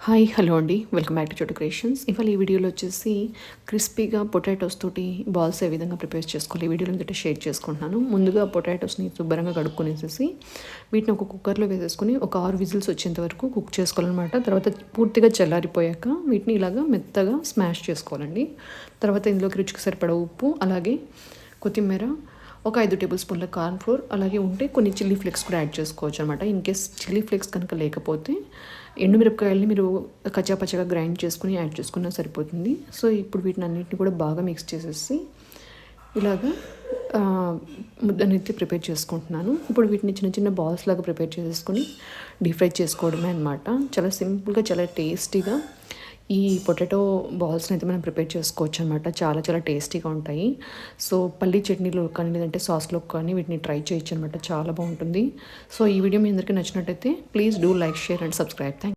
Hi hello అండి, welcome back to చోటు creations. ఇవాళ ఈ వీడియోలో వచ్చేసి క్రిస్పీగా పొటాటోస్ తోటి బాల్స్ ఏ విధంగా ప్రిపేర్ చేసుకోవాలి ఈ వీడియోలో అయితే షేర్ చేసుకుంటున్నాను. ముందుగా పొటాటోస్ని శుభ్రంగా కడుక్కొనేసేసి వీటిని ఒక కుక్కర్లో వేసేసుకుని ఒక 6 విజిల్స్ వచ్చేంత వరకు కుక్ చేసుకోవాలన్నమాట. తర్వాత పూర్తిగా చల్లారిపోయాక వీటిని ఇలాగా మెత్తగా స్మాష్ చేసుకోవాలండి. తర్వాత ఇందులోకి రుచికి సరిపడా ఉప్పు, అలాగే కొత్తిమీర, ఒక 5 టేబుల్ స్పూన్ల కార్న్ ఫ్లోర్, అలాగే ఉంటే కొన్ని చిల్లీ ఫ్లేక్స్ కూడా యాడ్ చేసుకోవచ్చు అనమాట. ఇన్ కేస్ చిల్లీ ఫ్లేక్స్ కనుక లేకపోతే ఎండుమిరపకాయలని మీరు కచ్చాపచ్చగా గ్రైండ్ చేసుకుని యాడ్ చేసుకున్నా సరిపోతుంది. సో ఇప్పుడు వీటిని అన్నింటిని కూడా బాగా మిక్స్ చేసేసి ఇలాగా ముద్దనైతే ప్రిపేర్ చేసుకుంటున్నాను. ఇప్పుడు వీటిని చిన్న చిన్న బాల్స్ లాగా ప్రిపేర్ చేసేసుకొని డీప్ ఫ్రై చేసుకోవడమే అనమాట. చాలా సింపుల్గా, చాలా టేస్టీగా ఈ పొటాటో బాల్స్ని అయితే మనం ప్రిపేర్ చేసుకోవచ్చు అనమాట. చాలా చాలా టేస్టీగా ఉంటాయి. సో పల్లీ చట్నీలో కానీ లేదంటే సాస్లో కానీ వీటిని ట్రై చేయొచ్చు అనమాట. చాలా బాగుంటుంది. సో ఈ వీడియో మీ అందరికీ నచ్చినట్టయితే please do like, share and subscribe. Thank